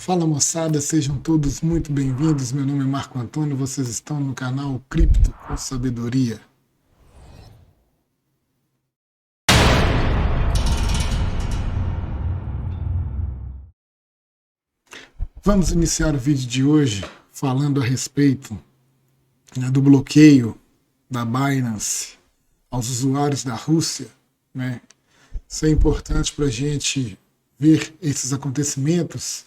Fala moçada, sejam todos muito bem-vindos. Meu nome é Marco Antônio, vocês estão no canal Cripto com Sabedoria. Vamos iniciar o vídeo de hoje falando a respeito do bloqueio da Binance aos usuários da Rússia. Isso é importante para a gente ver esses acontecimentos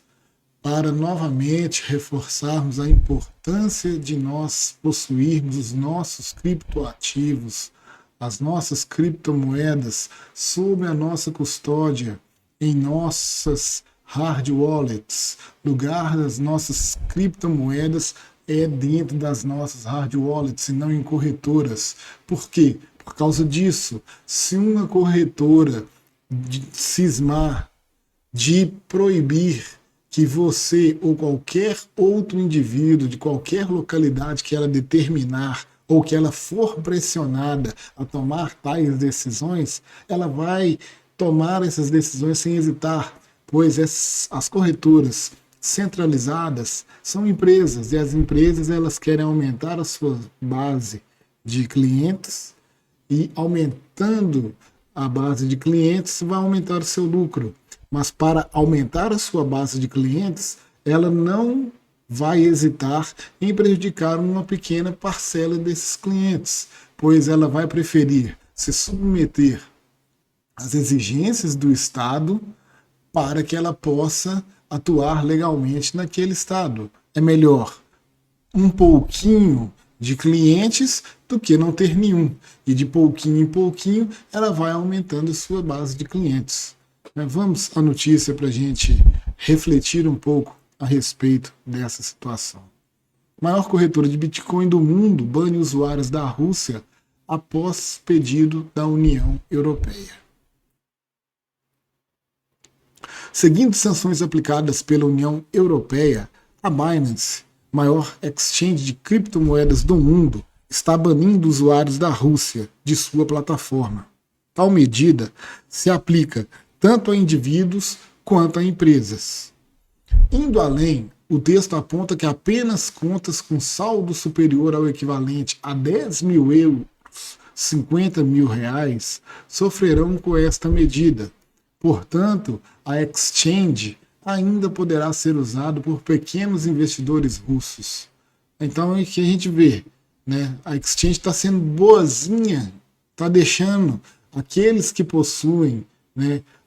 para novamente reforçarmos a importância de nós possuirmos os nossos criptoativos, as nossas criptomoedas sob a nossa custódia, em nossas hard wallets. Lugar das nossas criptomoedas é dentro das nossas hard wallets e não em corretoras. Por quê? Por causa disso, se uma corretora cismar de proibir que você ou qualquer outro indivíduo de qualquer localidade que ela determinar ou que ela for pressionada a tomar tais decisões, ela vai tomar essas decisões sem hesitar, pois as corretoras centralizadas são empresas e as empresas elas querem aumentar a sua base de clientes e aumentando a base de clientes vai aumentar o seu lucro. Mas para aumentar a sua base de clientes, ela não vai hesitar em prejudicar uma pequena parcela desses clientes, pois ela vai preferir se submeter às exigências do Estado para que ela possa atuar legalmente naquele Estado. É melhor um pouquinho de clientes do que não ter nenhum. E de pouquinho em pouquinho, ela vai aumentando a sua base de clientes. Vamos à notícia para a gente refletir um pouco a respeito dessa situação. A maior corretora de Bitcoin do mundo bane usuários da Rússia após pedido da União Europeia. Seguindo sanções aplicadas pela União Europeia, a Binance, maior exchange de criptomoedas do mundo, está banindo usuários da Rússia de sua plataforma. Tal medida se aplica tanto a indivíduos quanto a empresas. Indo além, o texto aponta que apenas contas com saldo superior ao equivalente a 10 mil euros, 50 mil reais, sofrerão com esta medida. Portanto, a exchange ainda poderá ser usado por pequenos investidores russos. Então é o que a gente vê, a exchange está sendo boazinha, está deixando aqueles que possuem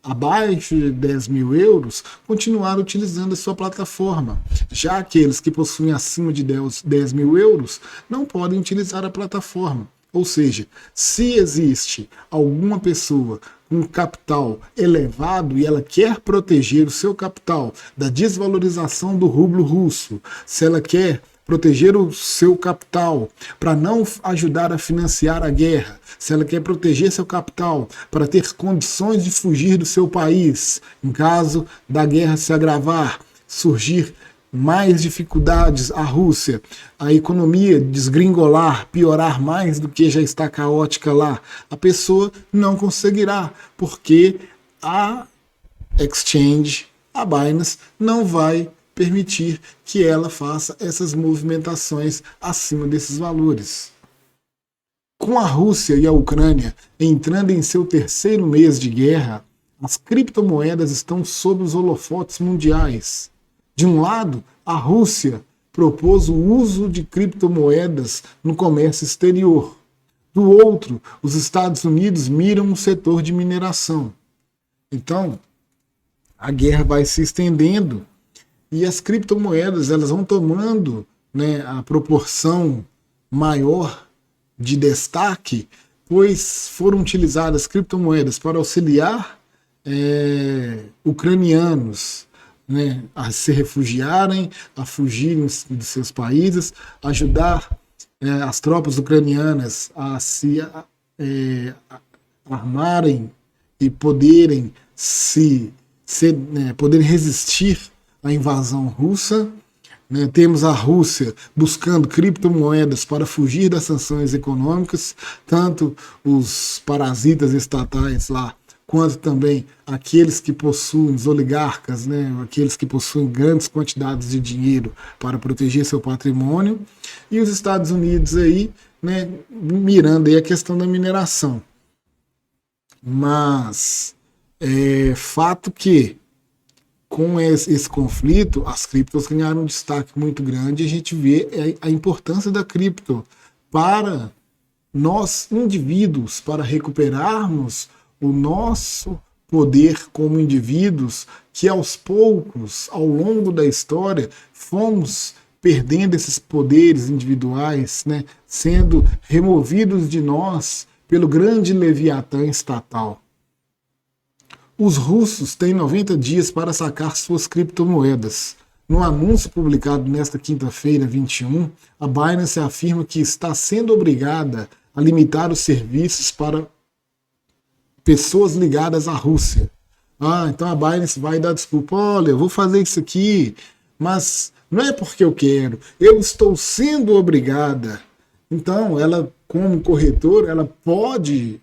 abaixo de 10 mil euros, continuar utilizando a sua plataforma. Já aqueles que possuem acima de 10 mil euros não podem utilizar a plataforma. Ou seja, se existe alguma pessoa com capital elevado e ela quer proteger o seu capital da desvalorização do rublo russo, se ela quer proteger o seu capital para não ajudar a financiar a guerra, se ela quer proteger seu capital para ter condições de fugir do seu país, em caso da guerra se agravar, surgir mais dificuldades à Rússia, a economia desgringolar, piorar mais do que já está caótica lá, a pessoa não conseguirá, porque a exchange, a Binance, não vai permitir que ela faça essas movimentações acima desses valores. Com a Rússia e a Ucrânia entrando em seu terceiro mês de guerra, as criptomoedas estão sob os holofotes mundiais. De um lado, a Rússia propôs o uso de criptomoedas no comércio exterior. Do outro, os Estados Unidos miram o setor de mineração. Então, a guerra vai se estendendo e as criptomoedas elas vão tomando a proporção maior de destaque, pois foram utilizadas criptomoedas para auxiliar ucranianos a se refugiarem, a fugirem de seus países, ajudar as tropas ucranianas a se armarem e poderem poderem resistir à invasão russa. Temos a Rússia buscando criptomoedas para fugir das sanções econômicas, tanto os parasitas estatais lá quanto também aqueles que possuem, os oligarcas, né, aqueles que possuem grandes quantidades de dinheiro para proteger seu patrimônio, e os Estados Unidos aí, né, mirando aí a questão da mineração. Mas é fato que com esse conflito, as criptos ganharam um destaque muito grande e a gente vê a importância da cripto para nós indivíduos, para recuperarmos o nosso poder como indivíduos, que aos poucos, ao longo da história, fomos perdendo esses poderes individuais, né, sendo removidos de nós pelo grande Leviatã estatal. Os russos têm 90 dias para sacar suas criptomoedas. No anúncio publicado nesta quinta-feira, 21, a Binance afirma que está sendo obrigada a limitar os serviços para pessoas ligadas à Rússia. Então a Binance vai dar desculpa, olha, eu vou fazer isso aqui, mas não é porque eu quero, eu estou sendo obrigada. Então ela, como corretora, ela pode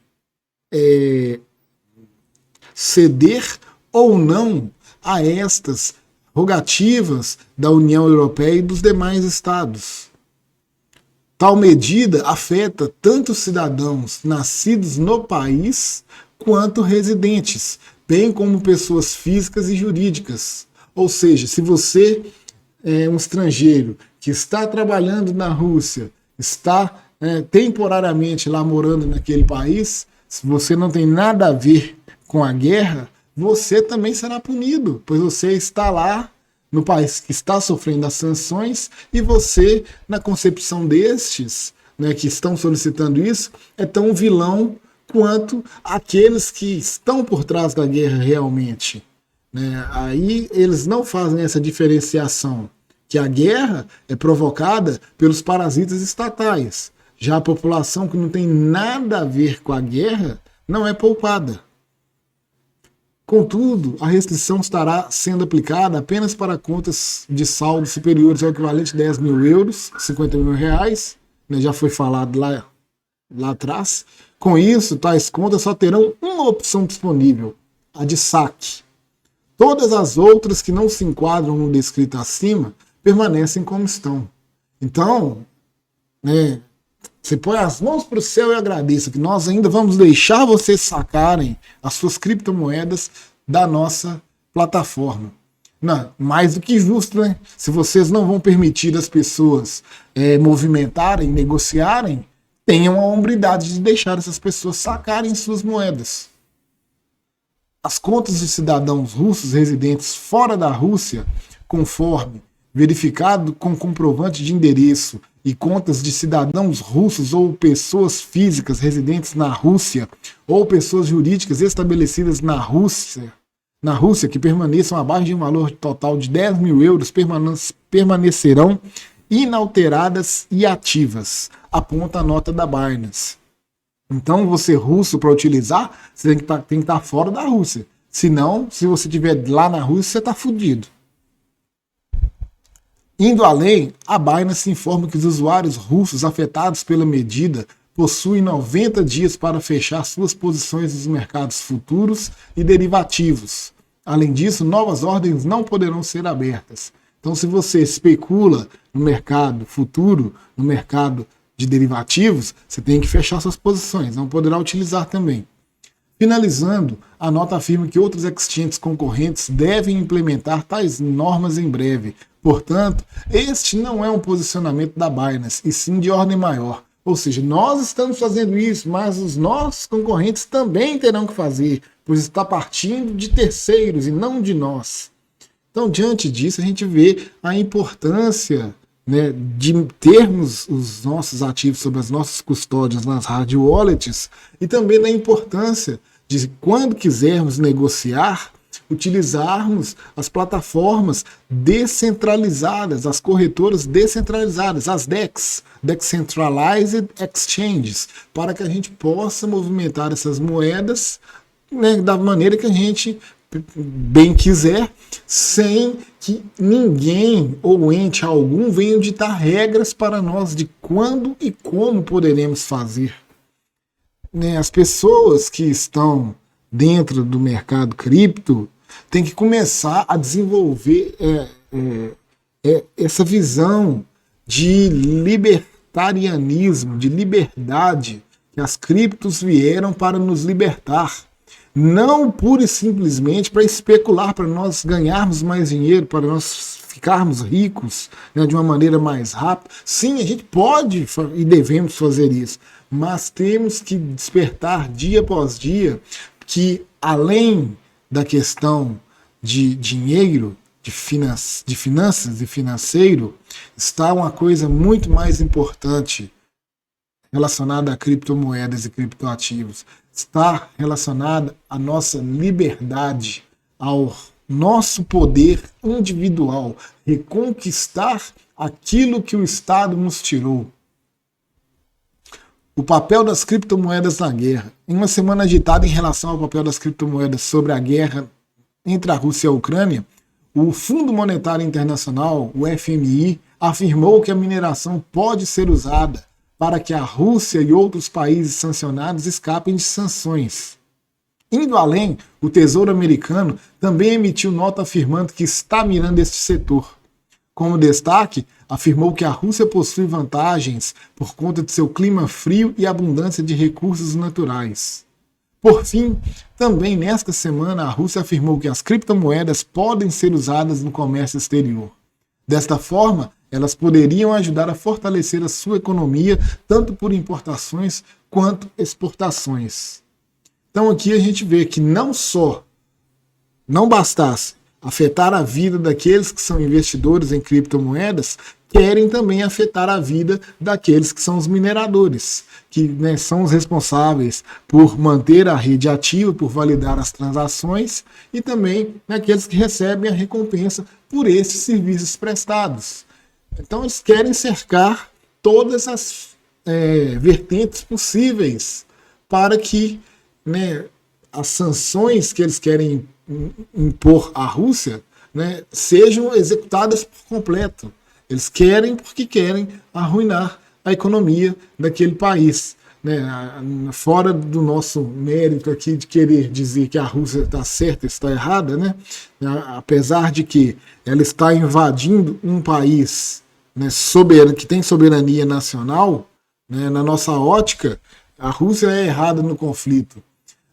ceder ou não a estas rogativas da União Europeia e dos demais estados. Tal medida afeta tanto cidadãos nascidos no país quanto residentes, bem como pessoas físicas e jurídicas. Ou seja, se você é um estrangeiro que está trabalhando na Rússia, está temporariamente lá morando naquele país, se você não tem nada a ver com a guerra, você também será punido, pois você está lá no país que está sofrendo as sanções e você, na concepção destes, né, que estão solicitando isso, é tão vilão quanto aqueles que estão por trás da guerra realmente. Né? Aí eles não fazem essa diferenciação, que a guerra é provocada pelos parasitas estatais. Já a população que não tem nada a ver com a guerra não é poupada. Contudo, a restrição estará sendo aplicada apenas para contas de saldo superiores ao equivalente a 10 mil euros, 50 mil reais, né, já foi falado lá atrás. Com isso, tais contas só terão uma opção disponível, a de saque. Todas as outras que não se enquadram no descrito acima permanecem como estão. Então, né, você põe as mãos para o céu e agradeça que nós ainda vamos deixar vocês sacarem as suas criptomoedas da nossa plataforma. Não, mais do que justo, né? Se vocês não vão permitir as pessoas movimentarem, negociarem, tenham a hombridade de deixar essas pessoas sacarem suas moedas. As contas de cidadãos russos residentes fora da Rússia, conforme verificado com comprovante de endereço, e contas de cidadãos russos ou pessoas físicas residentes na Rússia ou pessoas jurídicas estabelecidas na Rússia que permaneçam abaixo de um valor total de 10 mil euros permanecerão inalteradas e ativas, aponta a nota da Binance. Então você russo para utilizar, você tem que estar fora da Rússia. Senão, se você estiver lá na Rússia, você está fudido. Indo além, a Binance informa que os usuários russos afetados pela medida possuem 90 dias para fechar suas posições nos mercados futuros e derivativos. Além disso, novas ordens não poderão ser abertas. Então, se você especula no mercado futuro, no mercado de derivativos, você tem que fechar suas posições, não poderá utilizar também. Finalizando, a nota afirma que outros exchanges concorrentes devem implementar tais normas em breve. Portanto, este não é um posicionamento da Binance, e sim de ordem maior. Ou seja, nós estamos fazendo isso, mas os nossos concorrentes também terão que fazer, pois está partindo de terceiros e não de nós. Então, diante disso, a gente vê a importância, né, de termos os nossos ativos sob as nossas custódias nas hard wallets e também da importância de, quando quisermos negociar, utilizarmos as plataformas descentralizadas, as corretoras descentralizadas, as DEX, Decentralized Exchanges, para que a gente possa movimentar essas moedas, né, da maneira que a gente bem quiser, sem que ninguém ou ente algum venha ditar regras para nós de quando e como poderemos fazer. As pessoas que estão dentro do mercado cripto tem que começar a desenvolver essa visão de libertarianismo, de liberdade, que as criptos vieram para nos libertar. Não pura e simplesmente para especular, para nós ganharmos mais dinheiro, para nós ficarmos ricos, né, de uma maneira mais rápida. Sim, a gente pode e devemos fazer isso, mas temos que despertar dia após dia que, além da questão de dinheiro, de finanças e financeiro, está uma coisa muito mais importante relacionada a criptomoedas e criptoativos. Está relacionada à nossa liberdade, ao nosso poder individual, reconquistar aquilo que o Estado nos tirou. O papel das criptomoedas na guerra. Em uma semana agitada em relação ao papel das criptomoedas sobre a guerra entre a Rússia e a Ucrânia, o Fundo Monetário Internacional, o FMI, afirmou que a mineração pode ser usada para que a Rússia e outros países sancionados escapem de sanções. Indo além, o Tesouro Americano também emitiu nota afirmando que está mirando este setor. Como destaque, afirmou que a Rússia possui vantagens por conta de seu clima frio e abundância de recursos naturais. Por fim, também nesta semana, a Rússia afirmou que as criptomoedas podem ser usadas no comércio exterior. Desta forma, elas poderiam ajudar a fortalecer a sua economia, tanto por importações quanto exportações. Então aqui a gente vê que não bastasse afetar a vida daqueles que são investidores em criptomoedas, querem também afetar a vida daqueles que são os mineradores, que, né, são os responsáveis por manter a rede ativa, por validar as transações, e também aqueles que recebem a recompensa por esses serviços prestados. Então eles querem cercar todas as vertentes possíveis para que, né, as sanções que eles querem impor à Rússia, né, sejam executadas por completo. Eles querem porque querem arruinar a economia daquele país. Né? Fora do nosso mérito aqui de querer dizer que a Rússia está certa e está errada, né? Apesar de que ela está invadindo um país, né, que tem soberania nacional, né, na nossa ótica, a Rússia é errada no conflito.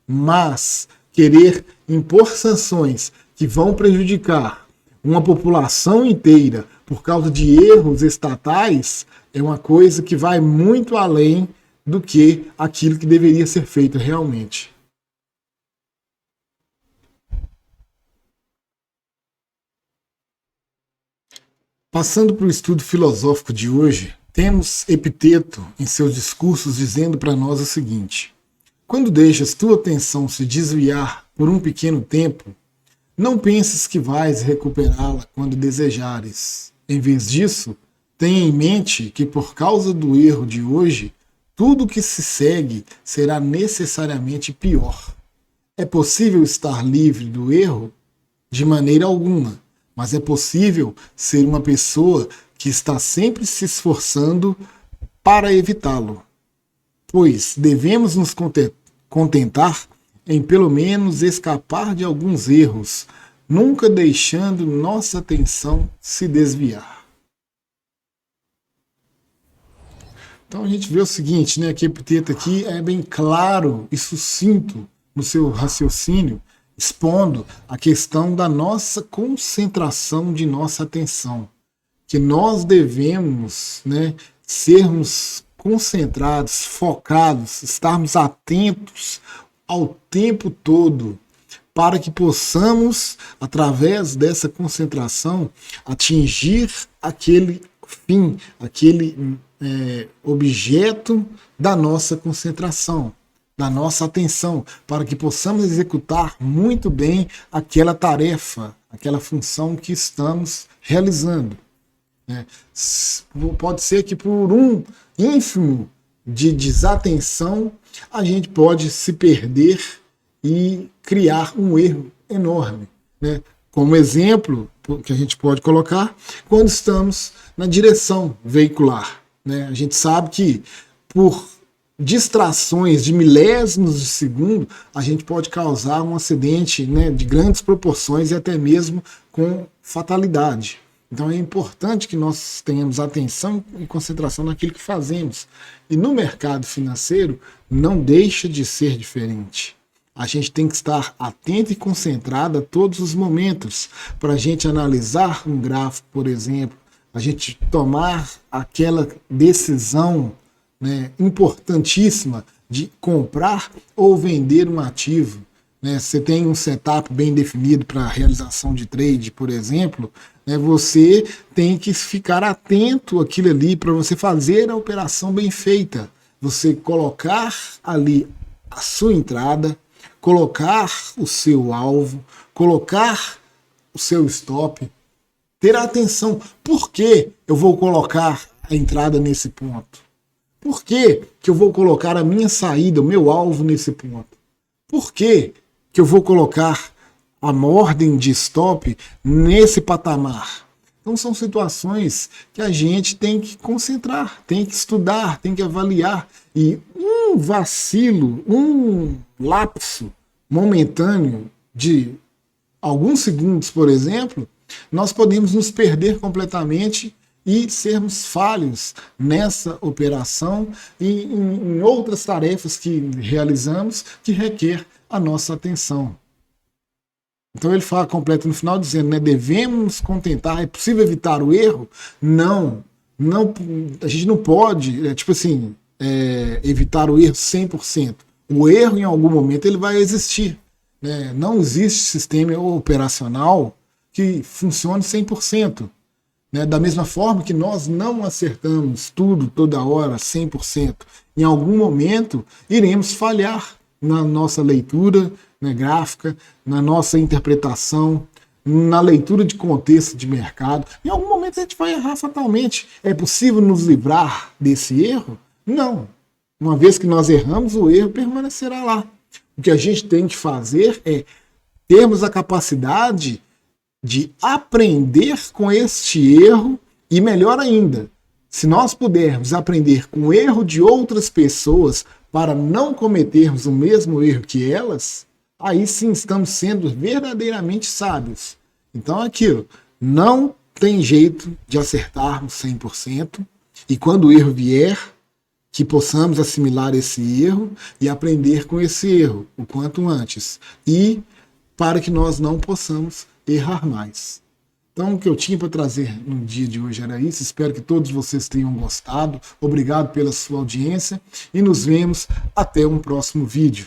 Mas querer impor sanções que vão prejudicar uma população inteira por causa de erros estatais é uma coisa que vai muito além do que aquilo que deveria ser feito realmente. Passando para o estudo filosófico de hoje, temos Epiteto em seus discursos dizendo para nós o seguinte: quando deixas tua atenção se desviar por um pequeno tempo, não penses que vais recuperá-la quando desejares. Em vez disso, tenha em mente que por causa do erro de hoje, tudo que se segue será necessariamente pior. É possível estar livre do erro? De maneira alguma, mas é possível ser uma pessoa que está sempre se esforçando para evitá-lo. Pois devemos nos contentar em pelo menos escapar de alguns erros, nunca deixando nossa atenção se desviar. Então a gente vê o seguinte, né, que Epiteto aqui é bem claro e sucinto no seu raciocínio, expondo a questão da nossa concentração de nossa atenção, que nós devemos, né, sermos concentrados, focados, estarmos atentos ao tempo todo, para que possamos, através dessa concentração, atingir aquele fim, aquele objeto da nossa concentração, da nossa atenção, para que possamos executar muito bem aquela tarefa, aquela função que estamos realizando. Pode ser que por um ínfimo de desatenção a gente pode se perder e criar um erro enorme, né? Como exemplo que a gente pode colocar, quando estamos na direção veicular, né? A gente sabe que por distrações de milésimos de segundo, a gente pode causar um acidente, né, de grandes proporções e até mesmo com fatalidade. Então é importante que nós tenhamos atenção e concentração naquilo que fazemos. E no mercado financeiro não deixa de ser diferente. A gente tem que estar atento e concentrado a todos os momentos para a gente analisar um gráfico, por exemplo, a gente tomar aquela decisão, né, importantíssima de comprar ou vender um ativo. Né? Você tem um setup bem definido para a realização de trade, por exemplo, né, você tem que ficar atento àquilo ali para você fazer a operação bem feita. Você colocar ali a sua entrada, colocar o seu alvo, colocar o seu stop, ter atenção. Por que eu vou colocar a entrada nesse ponto? Por que eu vou colocar a minha saída, o meu alvo nesse ponto? Por que eu vou colocar a ordem de stop nesse patamar? Então são situações que a gente tem que concentrar, tem que estudar, tem que avaliar. E um vacilo, um lapso momentâneo de alguns segundos, por exemplo, nós podemos nos perder completamente e sermos falhos nessa operação e em outras tarefas que realizamos que requer a nossa atenção. Então ele fala, completa no final dizendo, né, devemos nos contentar, é possível evitar o erro? Não, a gente não pode, evitar o erro 100%. O erro em algum momento ele vai existir. Né? Não existe sistema operacional que funcione 100%. Né? Da mesma forma que nós não acertamos tudo, toda hora, 100%. Em algum momento iremos falhar na nossa leitura, né, gráfica, na nossa interpretação, na leitura de contexto de mercado. Em algum momento a gente vai errar fatalmente. É possível nos livrar desse erro? Não. Uma vez que nós erramos, o erro permanecerá lá. O que a gente tem que fazer é termos a capacidade de aprender com este erro e, melhor ainda, se nós pudermos aprender com o erro de outras pessoas para não cometermos o mesmo erro que elas, aí sim estamos sendo verdadeiramente sábios. Então é aquilo, não tem jeito de acertarmos 100%, e quando o erro vier, que possamos assimilar esse erro e aprender com esse erro o quanto antes, e para que nós não possamos errar mais. Então o que eu tinha para trazer no dia de hoje era isso, espero que todos vocês tenham gostado, obrigado pela sua audiência e nos vemos até um próximo vídeo.